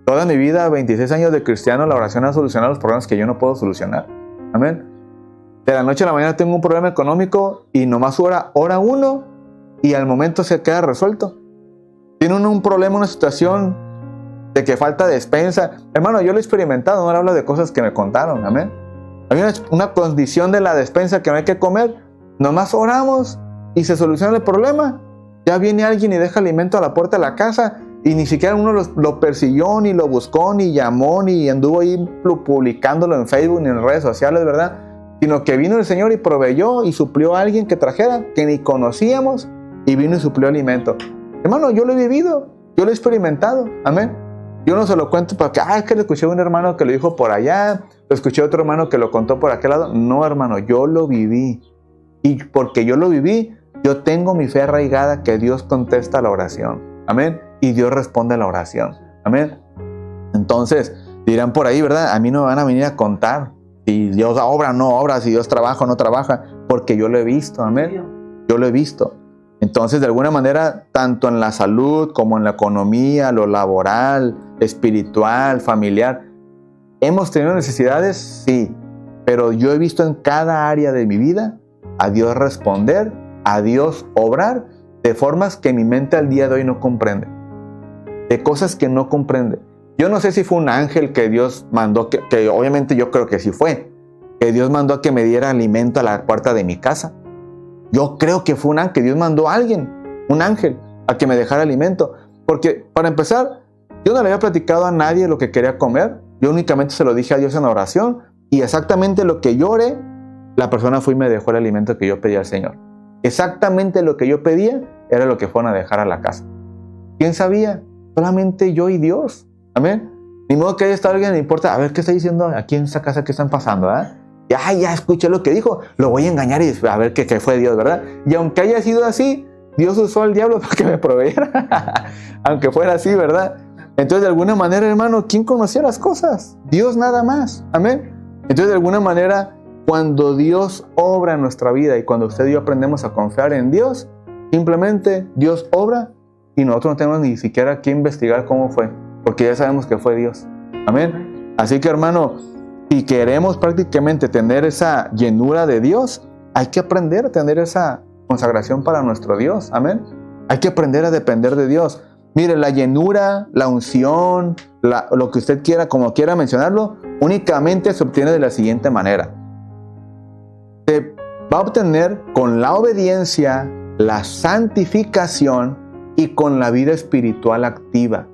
toda mi vida, 26 años de cristiano, la oración ha solucionado los problemas que yo no puedo solucionar. Amén. De la noche a la mañana tengo un problema económico y nomás ora uno y al momento se queda resuelto. Tiene uno un problema, una situación de que falta despensa. Hermano, yo lo he experimentado, no le hablo de cosas que me contaron. Amén. Hay una condición de la despensa que no hay que comer. Nomás oramos y se soluciona el problema. Ya viene alguien y deja alimento a la puerta de la casa y ni siquiera uno lo persiguió, ni lo buscó, ni llamó, ni anduvo ahí publicándolo en Facebook ni en redes sociales, ¿verdad? Sino que vino el Señor y proveyó y suplió a alguien que trajera, que ni conocíamos, y vino y suplió alimento. Hermano, yo lo he vivido, yo lo he experimentado, amén. Yo no se lo cuento porque, es que le escuché a un hermano que lo dijo por allá, lo escuché a otro hermano que lo contó por aquel lado. No, hermano, yo lo viví. Y porque yo lo viví, yo tengo mi fe arraigada que Dios contesta la oración, amén. Y Dios responde a la oración, amén. Entonces, dirán por ahí, ¿verdad? A mí no me van a venir a contar si Dios obra o no obra, si Dios trabaja o no trabaja, porque yo lo he visto, amén. Yo lo he visto. Entonces, de alguna manera, tanto en la salud como en la economía, lo laboral, espiritual, familiar, ¿hemos tenido necesidades? Sí, pero yo he visto en cada área de mi vida a Dios responder, a Dios obrar de formas que mi mente al día de hoy no comprende, de cosas que no comprende. Yo no sé si fue un ángel que Dios mandó, que obviamente yo creo que sí fue, que Dios mandó a que me diera alimento a la puerta de mi casa. Yo creo que fue un ángel, que Dios mandó a alguien, un ángel, a que me dejara alimento. Porque, para empezar, yo no le había platicado a nadie lo que quería comer. Yo únicamente se lo dije a Dios en oración. Y exactamente lo que yo oré, la persona fue y me dejó el alimento que yo pedía al Señor. Exactamente lo que yo pedía era lo que fueron a dejar a la casa. ¿Quién sabía? Solamente yo y Dios. Amén. Ni modo que haya estado alguien, no importa. A ver, ¿qué está diciendo aquí en esa casa? ¿Qué están pasando? Ya escuché lo que dijo. Lo voy a engañar y a ver qué fue Dios, ¿verdad? Y aunque haya sido así, Dios usó al diablo para que me proveyera. Aunque fuera así, ¿verdad? Entonces, de alguna manera, hermano, ¿quién conocía las cosas? Dios nada más. Amén. Entonces, de alguna manera, cuando Dios obra en nuestra vida y cuando usted y yo aprendemos a confiar en Dios, simplemente Dios obra y nosotros no tenemos ni siquiera que investigar cómo fue, porque ya sabemos que fue Dios. Amén. Así que, hermano, si queremos prácticamente tener esa llenura de Dios, hay que aprender a tener esa consagración para nuestro Dios. Amén. Hay que aprender a depender de Dios. Mire, la llenura, la unción, lo que usted quiera, como quiera mencionarlo, únicamente se obtiene de la siguiente manera. Se va a obtener con la obediencia, la santificación y con la vida espiritual activa.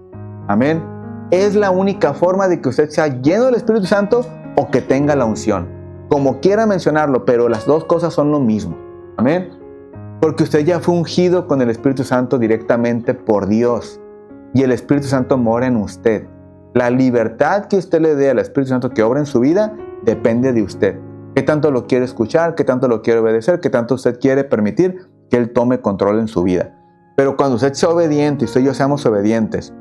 Amén. Es la única forma de que usted sea lleno del Espíritu Santo o que tenga la unción. Como quiera mencionarlo, pero las dos cosas son lo mismo. Amén. Porque usted ya fue ungido con el Espíritu Santo directamente por Dios. Y el Espíritu Santo mora en usted. La libertad que usted le dé al Espíritu Santo que obra en su vida depende de usted. ¿Qué tanto lo quiere escuchar? ¿Qué tanto lo quiere obedecer? ¿Qué tanto usted quiere permitir que Él tome control en su vida? Pero cuando usted sea obediente y usted y yo seamos obedientes,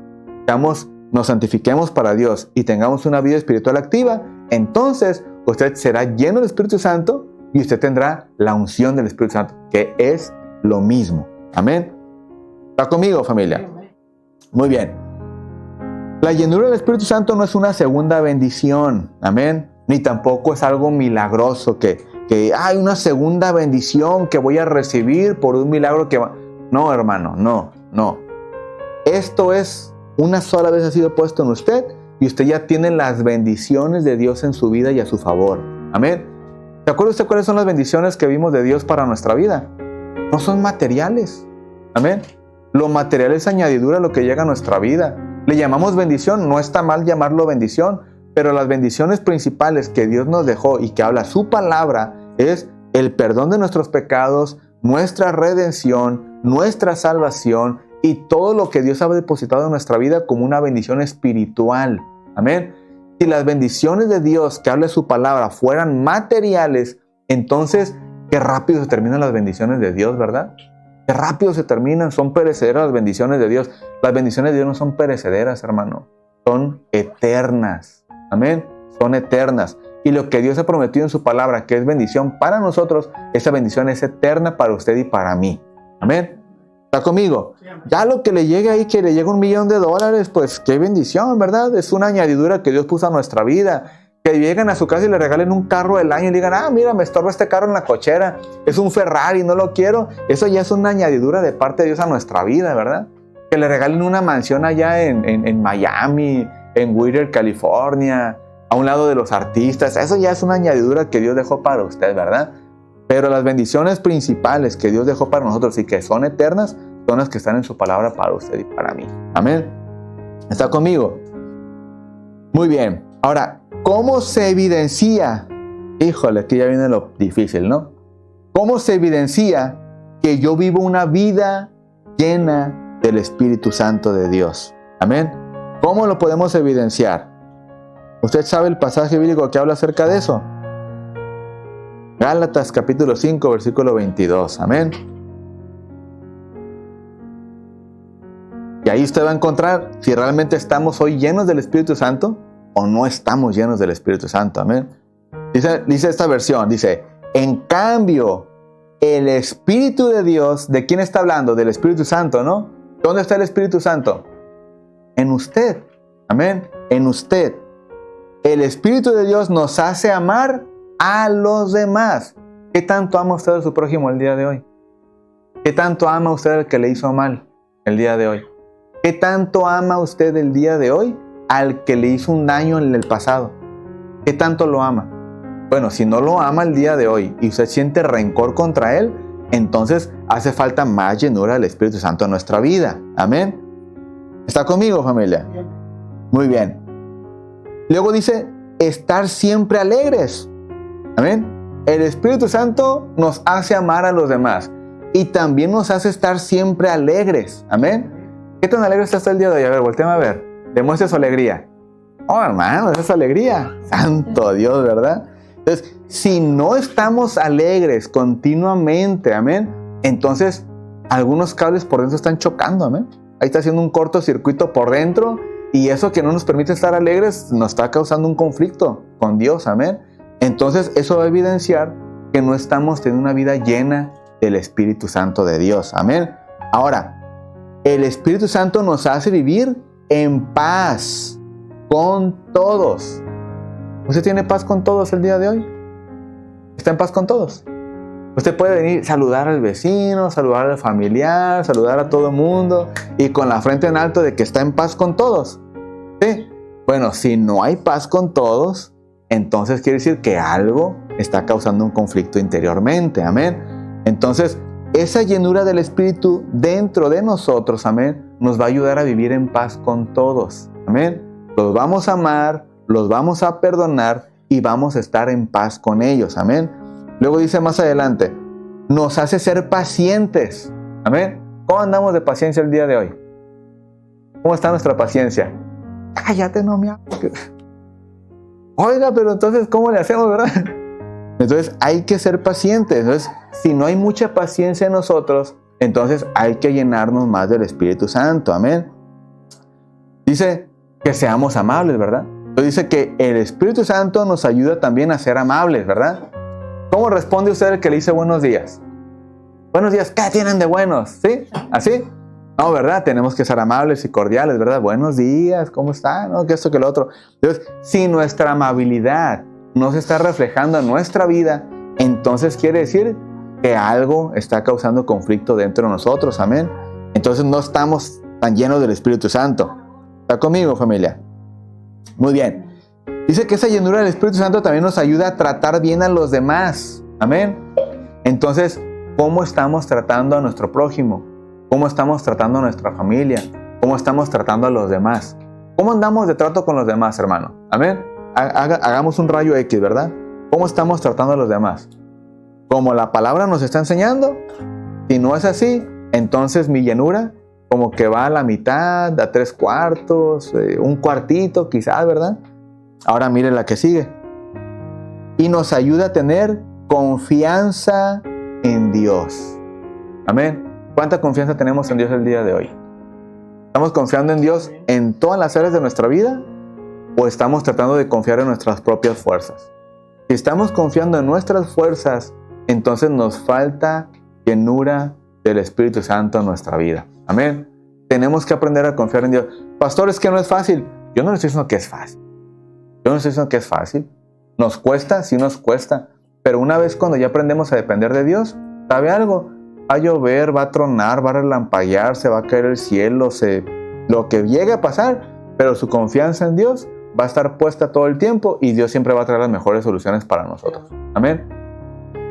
nos santifiquemos para Dios y tengamos una vida espiritual activa, entonces usted será lleno del Espíritu Santo y usted tendrá la unción del Espíritu Santo, que es lo mismo. Amén. ¿Está conmigo, familia? Muy bien. La llenura del Espíritu Santo no es una segunda bendición. Amén. Ni tampoco es algo milagroso que hay una segunda bendición que voy a recibir por un milagro que va. No, hermano, no. Esto es una sola vez ha sido puesto en usted y usted ya tiene las bendiciones de Dios en su vida y a su favor. Amén. ¿Se acuerda usted cuáles son las bendiciones que vimos de Dios para nuestra vida? No son materiales. Amén. Lo material es añadidura a lo que llega a nuestra vida. Le llamamos bendición, no está mal llamarlo bendición, pero las bendiciones principales que Dios nos dejó y que habla su palabra es el perdón de nuestros pecados, nuestra redención, nuestra salvación y todo lo que Dios ha depositado en nuestra vida como una bendición espiritual. Amén. Si las bendiciones de Dios que habla su palabra fueran materiales, entonces qué rápido se terminan las bendiciones de Dios, ¿verdad? Qué rápido se terminan, son perecederas las bendiciones de Dios. Las bendiciones de Dios no son perecederas, hermano, son eternas. Amén, son eternas. Y lo que Dios ha prometido en su palabra, que es bendición para nosotros, esa bendición es eterna para usted y para mí. Amén. ¿Está conmigo? Ya lo que le llegue ahí, que le llegue $1 millón, pues qué bendición, ¿verdad? Es una añadidura que Dios puso a nuestra vida. Que lleguen a su casa y le regalen un carro del año y digan, mira, me estorba este carro en la cochera, es un Ferrari, no lo quiero. Eso ya es una añadidura de parte de Dios a nuestra vida, ¿verdad? Que le regalen una mansión allá en Miami, en Whittier, California, a un lado de los artistas. Eso ya es una añadidura que Dios dejó para usted, ¿verdad? Pero las bendiciones principales que Dios dejó para nosotros y que son eternas, son las que están en su palabra para usted y para mí. Amén. ¿Está conmigo? Muy bien. Ahora, ¿cómo se evidencia? Híjole, aquí ya viene lo difícil, ¿no? ¿Cómo se evidencia que yo vivo una vida llena del Espíritu Santo de Dios? Amén. ¿Cómo lo podemos evidenciar? ¿Usted sabe el pasaje bíblico que habla acerca de eso? Gálatas capítulo 5, versículo 22. Amén. Y ahí usted va a encontrar si realmente estamos hoy llenos del Espíritu Santo o no estamos llenos del Espíritu Santo. Amén. Dice esta versión, dice, en cambio, el Espíritu de Dios, ¿de quién está hablando? Del Espíritu Santo, ¿no? ¿Dónde está el Espíritu Santo? En usted. Amén. En usted. El Espíritu de Dios nos hace amar a los demás. ¿Qué tanto ama usted a su prójimo el día de hoy? ¿Qué tanto ama usted al que le hizo mal el día de hoy? ¿Qué tanto ama usted el día de hoy al que le hizo un daño en el pasado? ¿Qué tanto lo ama? Bueno, si no lo ama el día de hoy y usted siente rencor contra él, entonces hace falta más llenura del Espíritu Santo en nuestra vida. Amén. ¿Está conmigo, familia? Muy bien. Luego dice, estar siempre alegres. Amén. El Espíritu Santo nos hace amar a los demás y también nos hace estar siempre alegres. Amén. ¿Qué tan alegre está usted el día de hoy? A ver, volteame a ver. Demuestre su alegría. Oh, hermano, esa es alegría. Santo Dios, ¿verdad? Entonces, si no estamos alegres continuamente, amén, entonces algunos cables por dentro están chocando, amén. Ahí está haciendo un cortocircuito por dentro y eso que no nos permite estar alegres nos está causando un conflicto con Dios, amén. Entonces, eso va a evidenciar que no estamos teniendo una vida llena del Espíritu Santo de Dios, amén. Ahora, el Espíritu Santo nos hace vivir en paz con todos. ¿Usted tiene paz con todos el día de hoy? ¿Está en paz con todos? Usted puede venir, saludar al vecino, saludar al familiar, saludar a todo el mundo y con la frente en alto de que está en paz con todos. ¿Sí? Bueno, si no hay paz con todos, entonces quiere decir que algo está causando un conflicto interiormente. Amén. Entonces, esa llenura del Espíritu dentro de nosotros, amén, nos va a ayudar a vivir en paz con todos. Amén. Los vamos a amar, los vamos a perdonar y vamos a estar en paz con ellos. Amén. Luego dice más adelante, nos hace ser pacientes. Amén. ¿Cómo andamos de paciencia el día de hoy? ¿Cómo está nuestra paciencia? Cállate, no me hables. Oiga, pero entonces, ¿cómo le hacemos, verdad? Entonces, hay que ser pacientes. Entonces, si no hay mucha paciencia en nosotros, entonces hay que llenarnos más del Espíritu Santo. Amén. Dice que seamos amables, ¿verdad? Entonces dice que el Espíritu Santo nos ayuda también a ser amables, ¿verdad? ¿Cómo responde usted al que le dice buenos días? Buenos días, ¿qué tienen de buenos? ¿Sí? ¿Así? No, ¿verdad? Tenemos que ser amables y cordiales, ¿verdad? Buenos días, ¿cómo están? ¿No? Que esto, que lo otro. Entonces, si nuestra amabilidad no se está reflejando en nuestra vida, entonces quiere decir que algo está causando conflicto dentro de nosotros, amén. Entonces no estamos tan llenos del Espíritu Santo. ¿Está conmigo, familia? Muy bien. Dice que esa llenura del Espíritu Santo también nos ayuda a tratar bien a los demás. Amén. Entonces, ¿cómo estamos tratando a nuestro prójimo? ¿Cómo estamos tratando a nuestra familia? ¿Cómo estamos tratando a los demás? ¿Cómo andamos de trato con los demás, hermano? Amén. Hagamos un rayo X, ¿verdad? ¿Cómo estamos tratando a los demás? ¿Como la palabra nos está enseñando? Si no es así, entonces mi llenura como que va a la mitad, a 3/4, un cuartito quizás, ¿verdad? Ahora mire la que sigue. Y nos ayuda a tener confianza en Dios. Amén. ¿Cuánta confianza tenemos en Dios el día de hoy? ¿Estamos confiando en Dios en todas las áreas de nuestra vida? ¿O estamos tratando de confiar en nuestras propias fuerzas? Si estamos confiando en nuestras fuerzas, entonces nos falta llenura del Espíritu Santo en nuestra vida. Amén. Tenemos que aprender a confiar en Dios. Pastor, es que no es fácil. Yo no le estoy diciendo que es fácil. Yo no estoy diciendo que es fácil. ¿Nos cuesta? Sí nos cuesta. Pero una vez cuando ya aprendemos a depender de Dios, ¿sabe algo? Va a llover, va a tronar, va a relampaguear, se va a caer el cielo, lo que llegue a pasar, pero su confianza en Dios va a estar puesta todo el tiempo y Dios siempre va a traer las mejores soluciones para nosotros. Amén.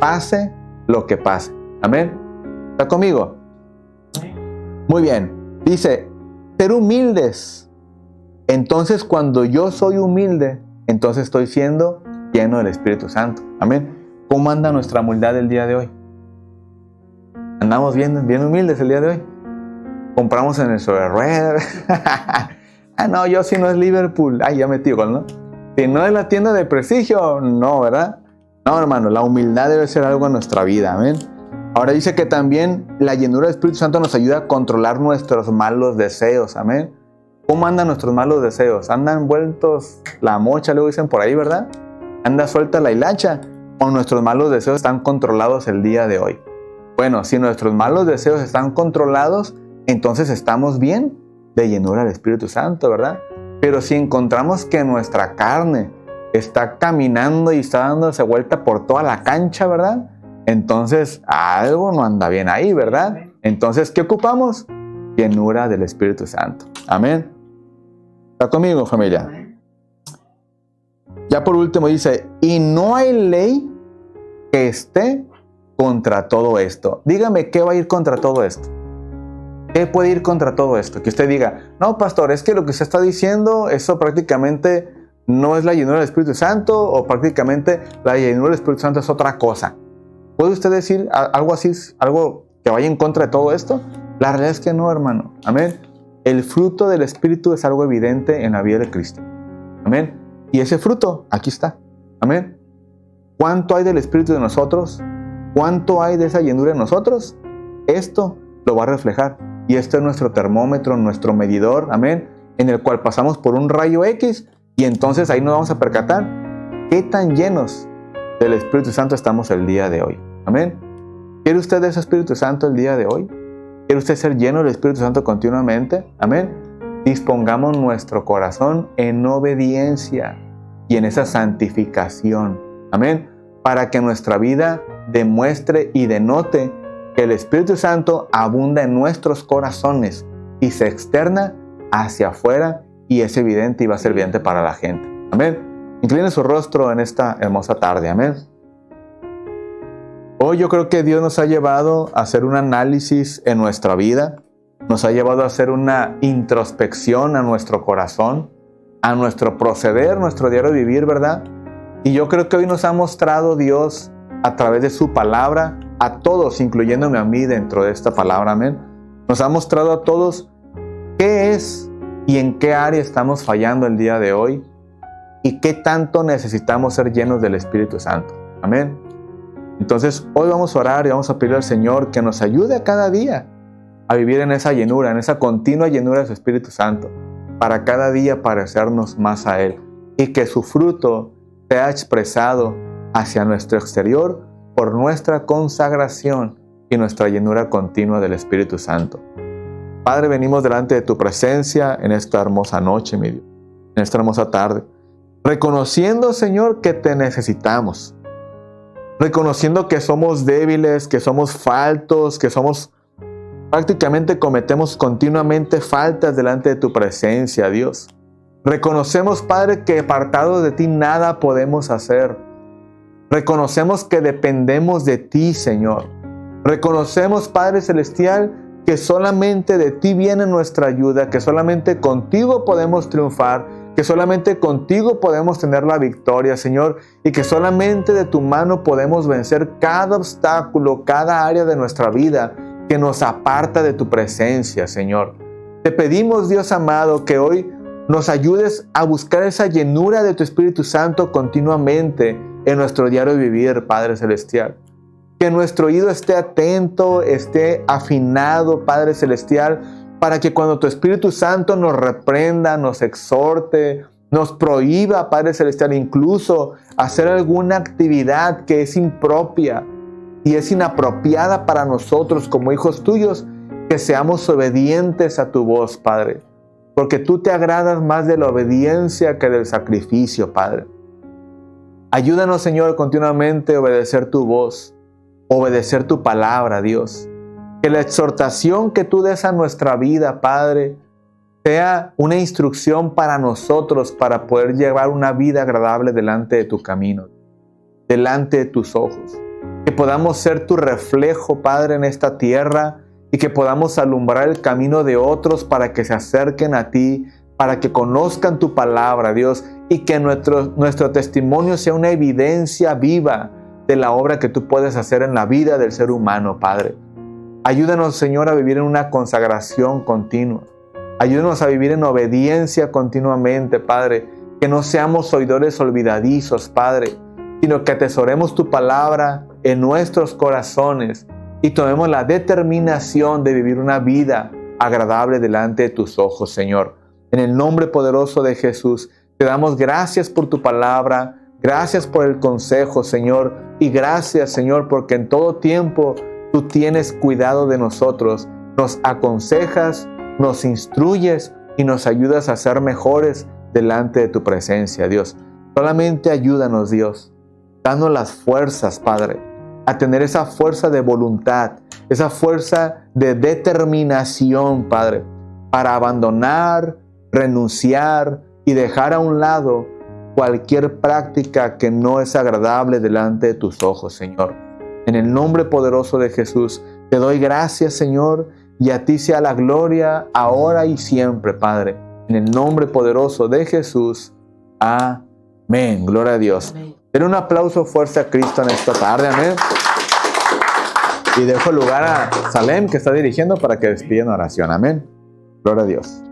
Pase lo que pase. Amén. ¿Está conmigo? Muy bien. Dice, ser humildes. Entonces, cuando yo soy humilde, entonces estoy siendo lleno del Espíritu Santo. Amén. ¿Cómo anda nuestra humildad el día de hoy? Andamos bien humildes el día de hoy. Compramos en el sobre ruedas. No, yo si no es Liverpool. Ya metí gol, ¿no? Si no es la tienda de prestigio, no, ¿verdad? No, hermano, la humildad debe ser algo en nuestra vida. Amén. Ahora dice que también la llenura del Espíritu Santo nos ayuda a controlar nuestros malos deseos. Amén. ¿Cómo andan nuestros malos deseos? ¿Andan vueltos la mocha, luego dicen por ahí, verdad? ¿Anda suelta la hilacha? ¿O nuestros malos deseos están controlados el día de hoy? Bueno, si nuestros malos deseos están controlados, entonces estamos bien de llenura del Espíritu Santo, ¿verdad? Pero si encontramos que nuestra carne está caminando y está dándose vuelta por toda la cancha, ¿verdad? Entonces algo no anda bien ahí, ¿verdad? Entonces, ¿qué ocupamos? Llenura del Espíritu Santo. Amén. ¿Está conmigo, familia? Ya por último dice, y no hay ley que esté contra todo esto. Dígame, ¿qué va a ir contra todo esto? ¿Qué puede ir contra todo esto? Que usted diga, no, pastor, es que lo que usted está diciendo, eso prácticamente no es la llenura del Espíritu Santo, o prácticamente la llenura del Espíritu Santo es otra cosa. ¿Puede usted decir algo así, algo que vaya en contra de todo esto? La realidad es que no, hermano. Amén. El fruto del Espíritu es algo evidente en la vida de Cristo. Amén. Y ese fruto, aquí está. Amén. ¿Cuánto hay del Espíritu de nosotros? ¿Cuánto hay de esa llenura en nosotros? Esto lo va a reflejar. Y este es nuestro termómetro, nuestro medidor, amén, en el cual pasamos por un rayo X y entonces ahí nos vamos a percatar qué tan llenos del Espíritu Santo estamos el día de hoy. Amén. ¿Quiere usted ese Espíritu Santo el día de hoy? ¿Quiere usted ser lleno del Espíritu Santo continuamente? Amén. Dispongamos nuestro corazón en obediencia y en esa santificación. Amén. Para que nuestra vida demuestre y denote que el Espíritu Santo abunda en nuestros corazones y se externa hacia afuera y es evidente y va a ser evidente para la gente. Amén. Incline su rostro en esta hermosa tarde. Amén. Hoy yo creo que Dios nos ha llevado a hacer un análisis en nuestra vida. Nos ha llevado a hacer una introspección a nuestro corazón, a nuestro proceder, nuestro diario vivir, ¿verdad? Y yo creo que hoy nos ha mostrado Dios a través de su palabra, a todos, incluyéndome a mí dentro de esta palabra, amén. Nos ha mostrado a todos qué es y en qué área estamos fallando el día de hoy y qué tanto necesitamos ser llenos del Espíritu Santo, amén. Entonces hoy vamos a orar y vamos a pedir al Señor que nos ayude a cada día a vivir en esa llenura, en esa continua llenura de su Espíritu Santo, para cada día parecernos más a Él y que su fruto sea expresado hacia nuestro exterior por nuestra consagración y nuestra llenura continua del Espíritu Santo. Padre, venimos delante de tu presencia en esta hermosa noche, mi Dios, en esta hermosa tarde, reconociendo, Señor, que te necesitamos, reconociendo que somos débiles, que somos faltos, que prácticamente cometemos continuamente faltas delante de tu presencia, Dios. Reconocemos, Padre, que apartados de ti nada podemos hacer. Reconocemos que dependemos de ti, Señor. Reconocemos, Padre Celestial, que solamente de ti viene nuestra ayuda, que solamente contigo podemos triunfar, que solamente contigo podemos tener la victoria, Señor, y que solamente de tu mano podemos vencer cada obstáculo, cada área de nuestra vida que nos aparta de tu presencia, Señor. Te pedimos, Dios amado, que hoy nos ayudes a buscar esa llenura de tu Espíritu Santo continuamente en nuestro diario vivir, Padre Celestial. Que nuestro oído esté atento, esté afinado, Padre Celestial, para que cuando tu Espíritu Santo nos reprenda, nos exhorte, nos prohíba, Padre Celestial, incluso hacer alguna actividad que es impropia y es inapropiada para nosotros como hijos tuyos, que seamos obedientes a tu voz, Padre. Porque tú te agradas más de la obediencia que del sacrificio, Padre. Ayúdanos, Señor, continuamente a obedecer tu voz, obedecer tu palabra, Dios. Que la exhortación que tú des a nuestra vida, Padre, sea una instrucción para nosotros para poder llevar una vida agradable delante de tu camino, delante de tus ojos. Que podamos ser tu reflejo, Padre, en esta tierra y que podamos alumbrar el camino de otros para que se acerquen a ti, para que conozcan tu palabra, Dios, y que nuestro testimonio sea una evidencia viva de la obra que tú puedes hacer en la vida del ser humano, Padre. Ayúdanos, Señor, a vivir en una consagración continua. Ayúdanos a vivir en obediencia continuamente, Padre. Que no seamos oidores olvidadizos, Padre, sino que atesoremos tu palabra en nuestros corazones y tomemos la determinación de vivir una vida agradable delante de tus ojos, Señor. En el nombre poderoso de Jesús, te damos gracias por tu palabra, gracias por el consejo, Señor, y gracias, Señor, porque en todo tiempo tú tienes cuidado de nosotros, nos aconsejas, nos instruyes y nos ayudas a ser mejores delante de tu presencia, Dios. Solamente ayúdanos, Dios, danos las fuerzas, Padre, a tener esa fuerza de voluntad, esa fuerza de determinación, Padre, para abandonar, renunciar y dejar a un lado cualquier práctica que no es agradable delante de tus ojos, Señor. En el nombre poderoso de Jesús, te doy gracias, Señor, y a ti sea la gloria ahora y siempre, Padre. En el nombre poderoso de Jesús. Amén. Gloria a Dios. Denle un aplauso fuerte a Cristo en esta tarde. Amén. Y dejo lugar a Salem, que está dirigiendo, para que despida en oración. Amén. Gloria a Dios.